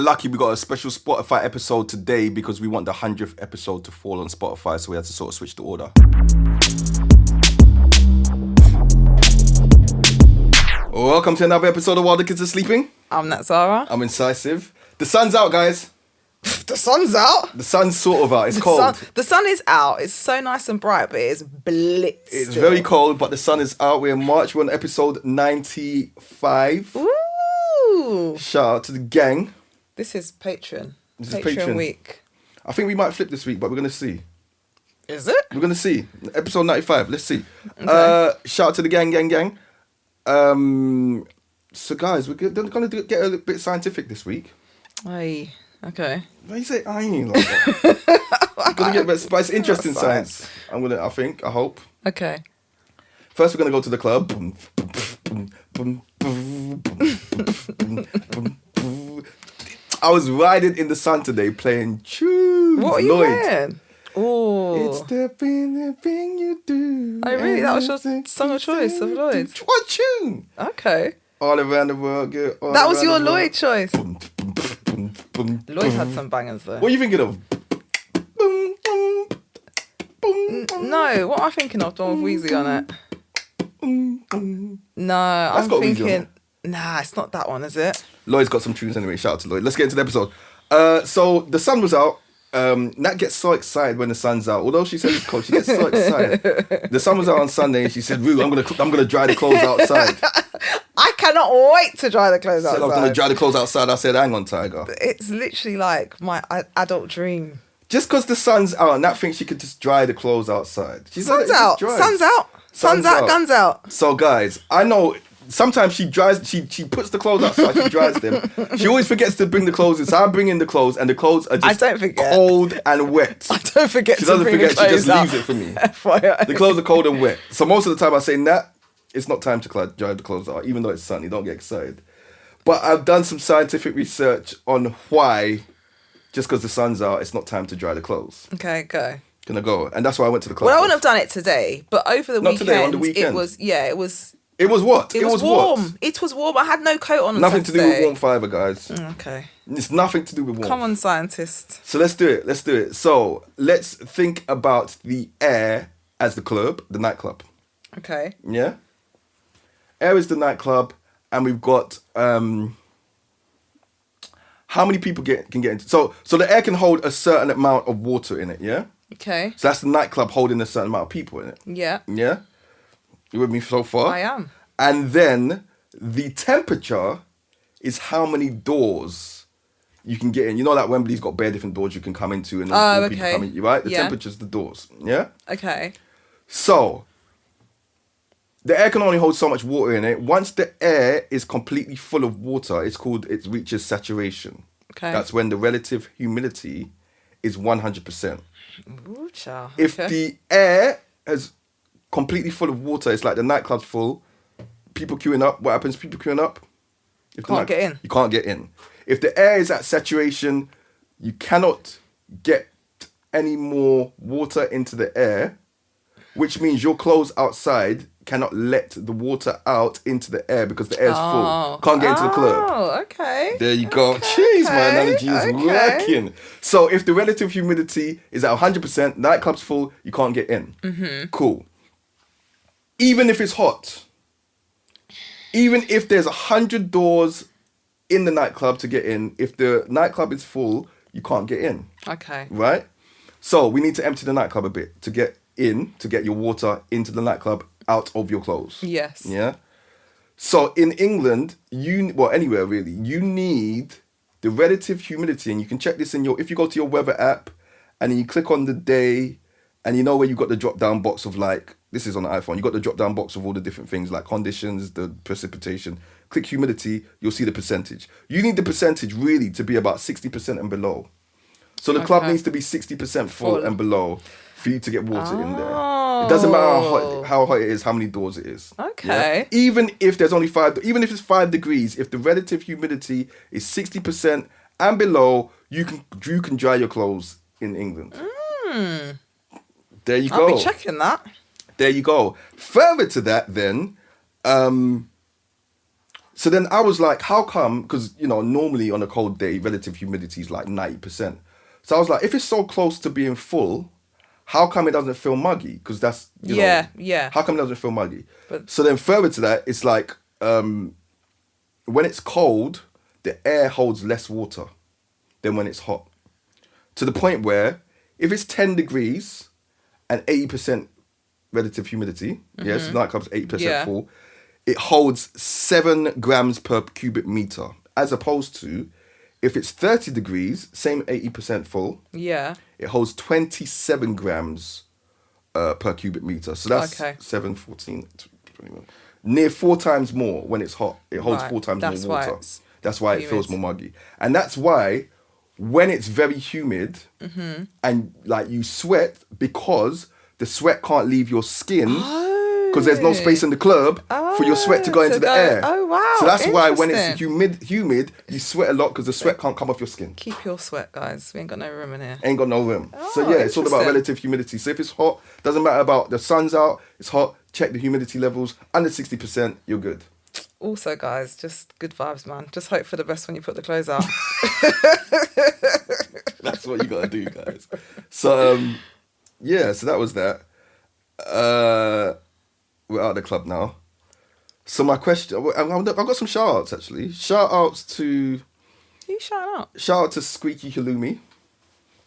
lucky we got a special Spotify episode today because we want the 100th episode to fall on Spotify, so we had to sort of switch the order. Welcome to another episode of While the Kids Are Sleeping. I'm Nat Zara. I'm Incisive. The sun's out, guys. The sun's out? The sun's sort of out. It's cold. The sun is out. It's so nice and bright, but it's blitzed. It's very cold, but the sun is out. We're in March. We're on episode 95. Ooh. Shout out to the gang. This is Patreon. This is Patreon week. I think we might flip this week, but we're going to see. Is it? We're going to see. Episode 95. Let's see. Okay. Shout out to the gang. So, guys, we're going to get a bit scientific this week. Aye. Okay. Why you say aye like that? We're going to get a bit, but it's interesting science. I hope. Okay. First, we're going to go to the club. I was riding in the sun today playing tunes. What are you playing? Oh. It's the thing you do. Oh, really? That was your song of choice of Lloyd's? What tune? Okay. All around the world. That was your Lloyd choice. Lloyd had some bangers though. What are you thinking of? No, what am I thinking of? The one with Weezy on it. No, I'm got Weezy on thinking. it. Nah, it's not that one, is it? Lloyd's got some tunes anyway. Shout out to Lloyd. Let's get into the episode. So the sun was out. Nat gets so excited when the sun's out. Although she said it's cold, she gets so excited. The sun was out on Sunday, and she said, "Roo, I'm gonna dry the clothes outside." I cannot wait to dry the clothes outside. I was gonna dry the clothes outside. I said, "Hang on, Tiger." It's literally like my adult dream. Just because the sun's out, Nat thinks she could just dry the clothes outside. Sun's out. Sun's out. Sun's out. Guns out. So, guys, I know. Sometimes she dries. She puts the clothes outside. She dries them. She always forgets to bring the clothes in. So I bring in the clothes, and the clothes are just cold and wet. I don't forget. She doesn't forget. She just out. leaves it for me. FYI. The clothes are cold and wet. So most of the time I say, Nat, it's not time to dry the clothes out, even though it's sunny. Don't get excited. But I've done some scientific research on why, just because the sun's out, it's not time to dry the clothes. Okay, go. Gonna go, and that's why I went to the club. Well, I wouldn't have done it today, but over the weekend. Not today, on the weekend. It was. It was what? It was warm. What? It was warm. I had no coat on. Nothing to do with warm fiber, guys. Okay. It's nothing to do with warm. Come on, scientist. So let's do it. So let's think about the air as the club, the nightclub. Okay. Yeah? Air is the nightclub, and we've got how many people can get into. So the air can hold a certain amount of water in it, yeah? Okay. So that's the nightclub holding a certain amount of people in it. Yeah. Yeah? You with me so far? I am. And then the temperature is how many doors you can get in. You know that Wembley's got bare different doors you can come into, and okay. People come in, right? The Yeah. temperature's the doors. Yeah? Okay. So the air can only hold so much water in it. Once the air is completely full of water, it reaches saturation. Okay. That's when the relative humidity is 100%. Ooh, child. If Okay. the air is completely full of water, it's like the nightclub's full. People queuing up. What happens? People queuing up. Can't get in. You can't get in. If the air is at saturation, you cannot get any more water into the air, which means your clothes outside cannot let the water out into the air because the air's full. Can't get into the club. Oh, okay. There you go. Jeez, my analogy is working. So if the relative humidity is at 100%, nightclub's full, you can't get in. Mm-hmm. Cool. Even if it's hot, even if there's 100 doors in the nightclub to get in, if the nightclub is full, you can't get in. Okay. Right? So we need to empty the nightclub a bit to get your water into the nightclub out of your clothes. Yes. Yeah? So in England, anywhere really, you need the relative humidity, and you can check this if you go to your weather app and then you click on the day, and you know where you got the drop down box of this is on the iPhone, you got the drop down box of all the different things like conditions, the precipitation. Click humidity, you'll see the percentage. You need the percentage really to be about 60% and below. So the club needs to be 60% full and below for you to get water in there. It doesn't matter how hot it is, how many doors it is. Okay. Yeah? Even if there's only even if it's 5 degrees, if the relative humidity is 60% and below, you can dry your clothes in England. There you go. I'll be checking that. There you go. Further to that then, So then I was like, how come? Because, you know, normally on a cold day, relative humidity is like 90%. So I was like, if it's so close to being full, how come it doesn't feel muggy? Because that's, you know, how come it doesn't feel muggy? But so then further to that, it's like, when it's cold, the air holds less water than when it's hot. To the point where if it's 10 degrees and 80% relative humidity, yes, nightclub's 80% full, it holds 7 grams per cubic meter, as opposed to if it's 30 degrees, same 80% full, it holds 27 grams per cubic meter. So that's 7, 14, 21. Near 4 times more when it's hot. It holds 4 times more water. That's why it feels more muggy. And that's why when it's very humid and like you sweat, because the sweat can't leave your skin because there's no space in the club for your sweat to go into the air. Oh, wow. So that's why when it's humid, you sweat a lot because the sweat can't come off your skin. Keep your sweat, guys. We ain't got no room in here. Ain't got no room. So yeah, it's all about relative humidity. So if it's hot, doesn't matter about the sun's out, it's hot, check the humidity levels. Under 60%, you're good. Also, guys, just good vibes, man. Just hope for the best when you put the clothes out. That's what you gotta do, guys. So so that was that. We're out of the club now. So my question, I've got some shout outs actually. Shout outs to... Who you shouting out? Shout out to Squeaky Halloumi.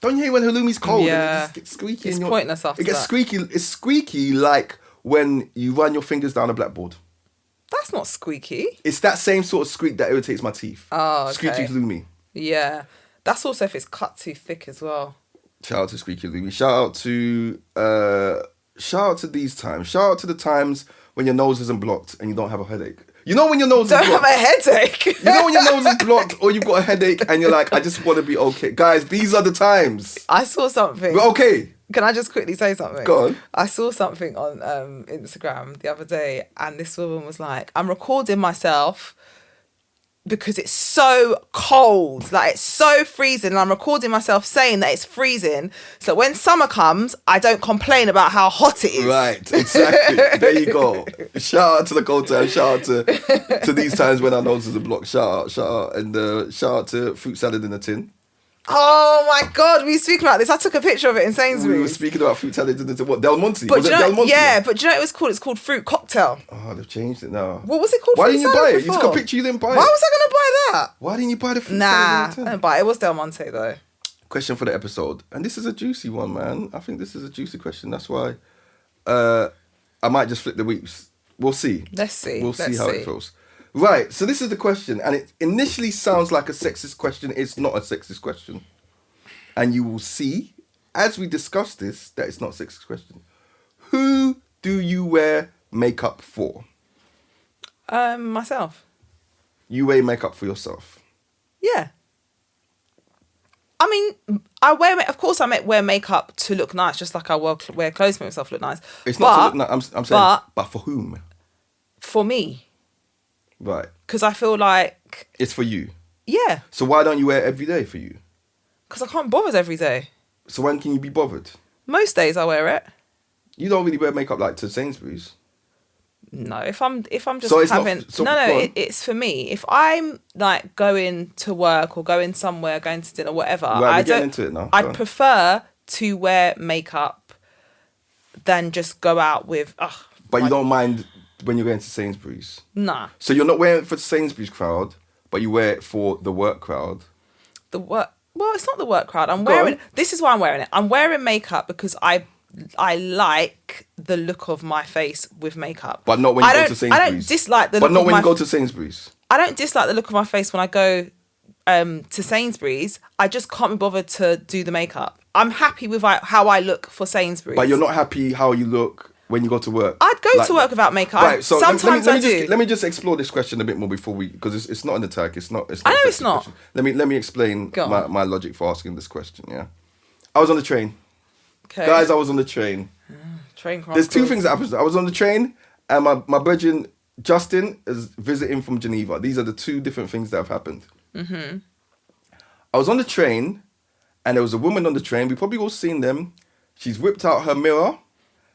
Don't you hate when Halloumi's cold? Yeah. And it just gets squeaky. It's pointless after It gets that. squeaky. It's squeaky like when you run your fingers down a blackboard. That's not squeaky. It's that same sort of squeak that irritates my teeth. Oh, okay. Squeaky Halloumi. Yeah. That's also if it's cut too thick as well. Shout out to Squeaky Halloumi. Shout out to these times. Shout out to the times when your nose isn't blocked and you don't have a headache. You know when your nose is blocked. Don't have a headache. You know when your nose is blocked or you've got a headache and you're like, I just want to be okay. Guys, these are the times. I saw something. We're okay. Can I just quickly say something? Go on. I saw something on Instagram the other day and this woman was like, I'm recording myself because it's so cold, like it's so freezing, and I'm recording myself saying that it's freezing, so when summer comes, I don't complain about how hot it is. Right, exactly. There you go. Shout out to the cold times. Shout out to these times when our noses are blocked. Shout out, and shout out to fruit salad in a tin. Oh my God, we were speaking about this. I took a picture of it in Sainsbury's. We were speaking about fruit salad in a tin. What, Del Monte? But Was it Del Monte? Yeah, but do you know what it was called? It's called fruit cocktail. Oh, they've changed it now. What was it called? Why Fruit didn't you salad buy it? You before? took a picture, you didn't buy it. Why was I going to buy that? Why didn't you buy the fruit Nah, salad in I a tin? didn't buy it. It was Del Monte though. Question for the episode, and this is a juicy one, man. I think this is a juicy question. That's why I might just flip the weeks. We'll see. Let's see. We'll see how it feels. Right, so this is the question, and it initially sounds like a sexist question. It's not a sexist question. And you will see, as we discuss this, that it's not a sexist question. Who do you wear makeup for? Myself. You wear makeup for yourself? Yeah. I mean, of course I wear makeup to look nice, just like I wear clothes to make myself look nice. It's not to look nice, I'm saying, but for whom? For me. Right. Because I feel like... It's for you? Yeah. So why don't you wear it every day for you? Because I can't bother every day. So when can you be bothered? Most days I wear it. You don't really wear makeup like to Sainsbury's? No, if I'm just So it's having... not, so it's for me. If I'm like going to work or going somewhere, going to dinner, whatever, Right, we're getting into it now. I'd prefer to wear makeup than just go out with... But you don't mind when you're going to Sainsbury's? Nah. So you're not wearing it for the Sainsbury's crowd, but you wear it for the work crowd? Well, it's not the work crowd. This is why I'm wearing it. I'm wearing makeup because I like the look of my face with makeup. But not when you go to Sainsbury's. I don't dislike the look of my... But not when you go to Sainsbury's. I don't dislike the look of my face when I go to Sainsbury's. I just can't be bothered to do the makeup. I'm happy with how I look for Sainsbury's. But you're not happy how you look when you go to work? I'd go to work without makeup. Right, so sometimes I do. Let me just explore this question a bit more before because it's not an attack. It's not. I know it's not. Question. Let me explain my logic for asking this question. Yeah, I was on the train. Okay. Guys, I was on the train. Train chronicles. There's two things that happened. I was on the train and my virgin Justin is visiting from Geneva. These are the two different things that have happened. Mm-hmm. I was on the train and there was a woman on the train. We've probably all seen them. She's whipped out her mirror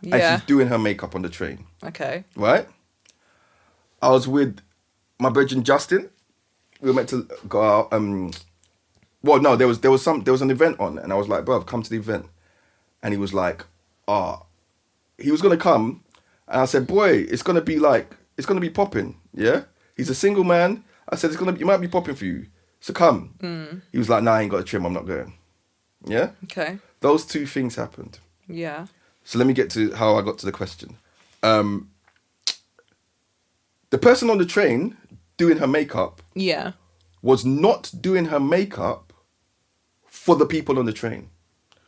and she's doing her makeup on the train. Okay. Right? I was with my virgin Justin, we were meant to go out. Well, no, there was an event on, and I was like, bro, come to the event. And he was like, he was gonna come, and I said, boy, it's gonna be popping, yeah. He's a single man. I said, it might be popping for you, so come. He was like, nah, I ain't got a trim, I'm not going. Yeah. Okay. Those two things happened. Yeah. So let me get to how I got to the question. The person on the train doing her makeup. Yeah. Was not doing her makeup for the people on the train.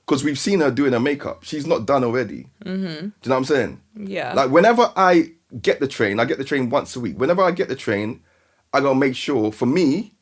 Because we've seen her doing her makeup. She's not done already. Mm-hmm. Do you know what I'm saying? Yeah. Like, whenever I get the train once a week. Whenever I get the train, I gotta make sure, for me,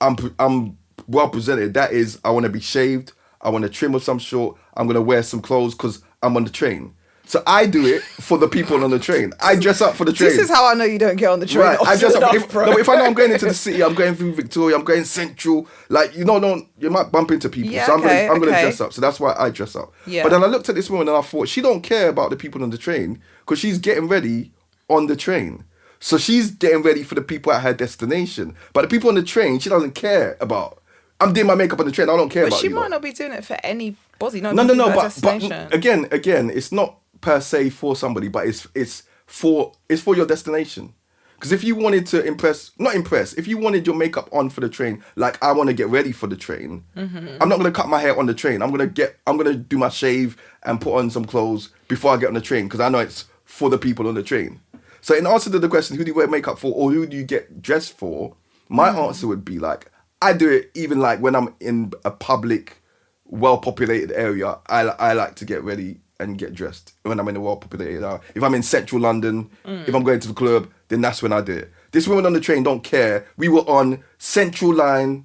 I'm well presented. That is, I want to be shaved. I want to trim of some sort. I'm going to wear some clothes because I'm on the train. So I do it for the people on the train. I dress up for the train. This is how I know you don't get on the train. Right, I dress up. Enough, If I know I'm going into the city, I'm going through Victoria, I'm going Central. Like, you might bump into people. Yeah, so I'm going to okay. dress up. So that's why I dress up. Yeah. But then I looked at this woman and I thought, she don't care about the people on the train because she's getting ready on the train. So she's getting ready for the people at her destination. But the people on the train, she doesn't care about. I'm doing my makeup on the train. I don't care But about she you. might not be doing it for anybody. No. But again, it's not per se for somebody, but it's for your destination. Because if you wanted to if you wanted your makeup on for the train, like I want to get ready for the train, I'm not gonna cut my hair on the train. I'm gonna do my shave and put on some clothes before I get on the train because I know it's for the people on the train. So in answer to the question, who do you wear makeup for or who do you get dressed for? My answer would be like, I do it even like when I'm in a public, well-populated area. I like to get ready and get dressed when I'm in a well-populated area. If I'm in central London, if I'm going to the club, then that's when I do it. This woman on the train don't care. We were on Central Line,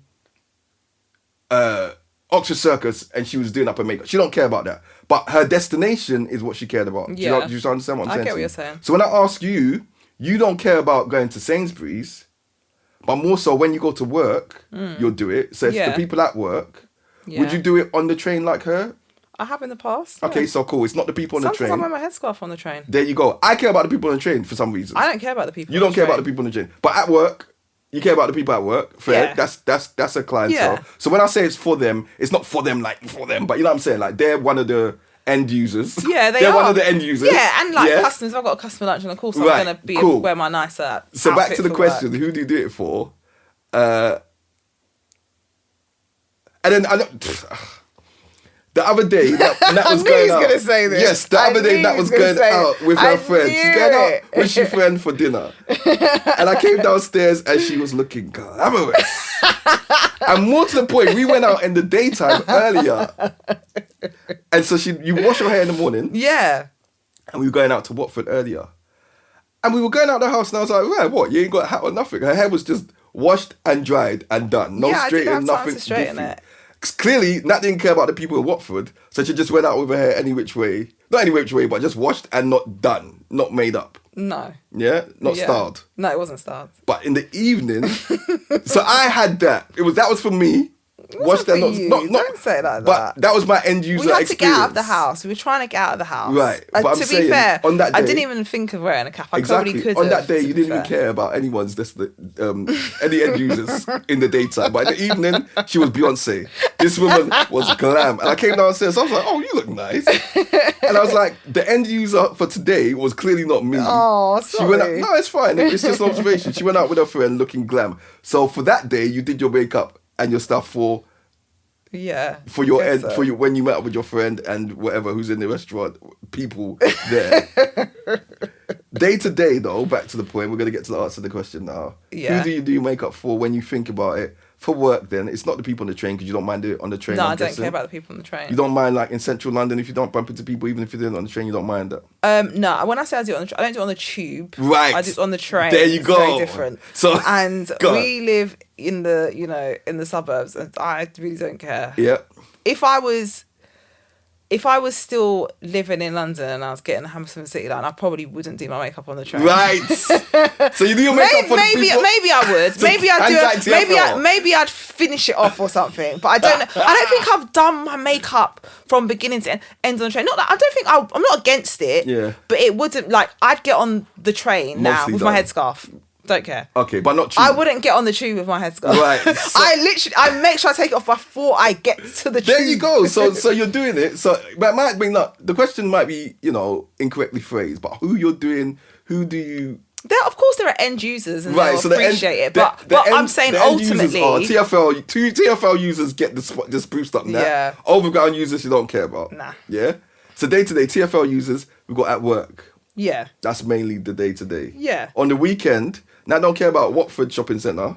Oxford Circus, and she was doing up her makeup. She don't care about that. But her destination is what she cared about. Yeah. Do you understand what I'm saying? I get what you're saying. So when I ask you, you don't care about going to Sainsbury's, but more so when you go to work, you'll do it. So if the people at work, would you do it on the train like her? I have in the past. Okay, Yeah. so cool. It's not the people on the train. Sometimes I wear my headscarf on the train. There you go. I care about the people on the train for some reason. I don't care about the people. You don't care about the people on the train. But at work, you care about the people at work. Fair. Yeah. That's a clientele. Yeah. So when I say it's for them, it's not for them like for them. But you know what I'm saying? Like they're one of the end users. Yeah, they're are. one of the end users. Yeah, and like customers. I've got a customer lunch on the call, so I'm going to wear my nicer So back outfit to the for question, work. who do you do it for? And then the other day, Nat was going out. I knew he was going to say this. Yes, the other day, Nat was going out with her friend. She's going out with her friend for dinner. And I came downstairs and she was looking glamorous. And more to the point, we went out in the daytime earlier. And so you wash your hair in the morning. Yeah. And we were going out to Watford earlier. And we were going out the house and I was like, right, what? You ain't got a hat or nothing. Her hair was just washed and dried and done. No straighten, nothing. To straighten it. Clearly, Nat didn't care about the people in Watford, so she just went out with her hair any which way. Not any which way, but just washed and not done. Not made up. No. Yeah? Not styled. No, it wasn't styled. But in the evening, so I had that. That was for me. Washed and not Don't say it like but that. That was my end user We had experience. to get out of the house. We were trying to get out of the house. Right. But I'm to saying, be fair, on that day, I didn't even think of wearing a cap. I exactly. probably could On that day, you didn't even care about anyone's any end users in the daytime. But in the evening, she was Beyonce. This woman was glam. And I came downstairs, I was like, oh, you look nice. And I was like, the end user for today was clearly not me. Oh, sorry. She went out, no, it's fine. It's just an observation. She went out with her friend looking glam. So for that day, you did your makeup and your stuff for your end, so. for you when you met up with your friend and whatever who's in the restaurant, people there. Day to day though, back to the point, we're gonna get to the answer to the question now. Yeah. Who do you do your makeup for when you think about it? For work then, it's not the people on the train because you don't mind it on the train. No, I'm I don't guessing. care about the people on the train. You don't mind like in central London if you don't bump into people, even if you're doing it on the train, you don't mind that. No, when I say I do it on the I don't do it on the tube. Right. I do it on the train. There you It's go. very different. So and we live in the in the suburbs and I really don't care. Yeah. If I was still living in London and I was getting the Hammersmith City line, I probably wouldn't do my makeup on the train. Right. So you do your makeup for the people. Maybe I would. Maybe I'd do it. Maybe I'd finish it off or something. But I don't think I've done my makeup from beginning to end on the train. Not that I don't think I'm not against it. Yeah. But it wouldn't I'd get on the train now Mostly with done. my headscarf. Don't care. Okay, but not tube. I wouldn't get on the tube with my headscarf. Right. So, I make sure I take it off before I get to the tube. there you go. So you're doing it. So but it might be not. The question might be, incorrectly phrased. But who you're doing? Who do you? Of course, there are end users and Right. they'll So appreciate it. But I'm saying the end users ultimately, are TFL. Two TFL users get the spruced up now. Yeah. Overground users you don't care about. Nah. Yeah. So day to day TFL users we've got at work. yeah, That's mainly the day to day. Yeah. On the weekend, now I don't care about Watford Shopping Centre.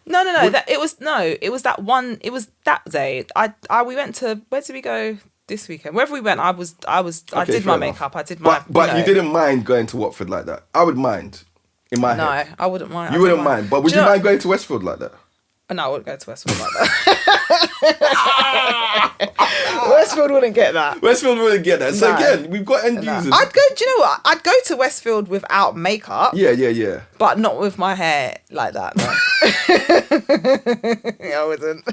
no. It was that one. It was that day. We went to, where did we go this weekend? Wherever we went, I did fair my enough. makeup. I did my. But you didn't mind going to Watford like that. I would mind. In my head. No, I wouldn't mind. You wouldn't mind. But would Do you know- mind going to Westfield like that? No, I wouldn't go to Westfield like that. Westfield wouldn't get that. Westfield wouldn't get that. So No. again, we've got end No. users. I'd go. Do you know what? I'd go to Westfield without makeup. Yeah. But not with my hair like that. No. I wouldn't.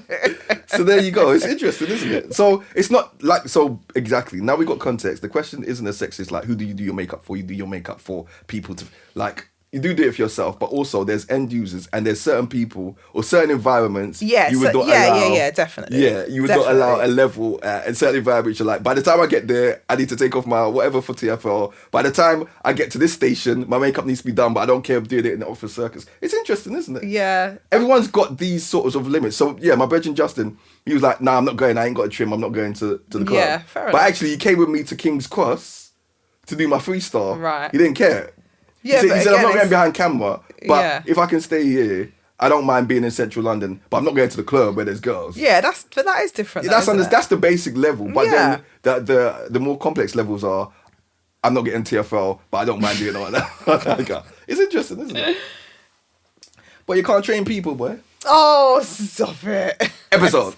So there you go. It's interesting, isn't it? So it's not like, so exactly. Now we got context. The question isn't a sexist, like, who do you do your makeup for? You do your makeup for people to, like, you do it for yourself, but also there's end users and there's certain people or certain environments Yeah, you would not allow. yeah, definitely. Yeah, you would not allow a level in certain environments. You're like, by the time I get there, I need to take off my whatever for TFL. By the time I get to this station, my makeup needs to be done, but I don't care if doing it in the office circus. It's interesting, isn't it? Yeah. Everyone's got these sorts of limits. So yeah, my brethren Justin, he was like, nah, I'm not going. I ain't got a trim. I'm not going to the club. Yeah, fair But enough. actually, he came with me to King's Cross to do my freestyle. Right. He didn't care. Yeah, he but said, I'm again, not going it's- behind camera, but Yeah. if I can stay here, I don't mind being in central London, but I'm not going to the club where there's girls. Yeah, that is different. That's isn't it? that's the basic level. But Yeah. then the more complex levels are, I'm not getting TFL, but I don't mind doing all that. It's interesting, isn't it? But you can't train people, boy. Oh, stop it. Episode.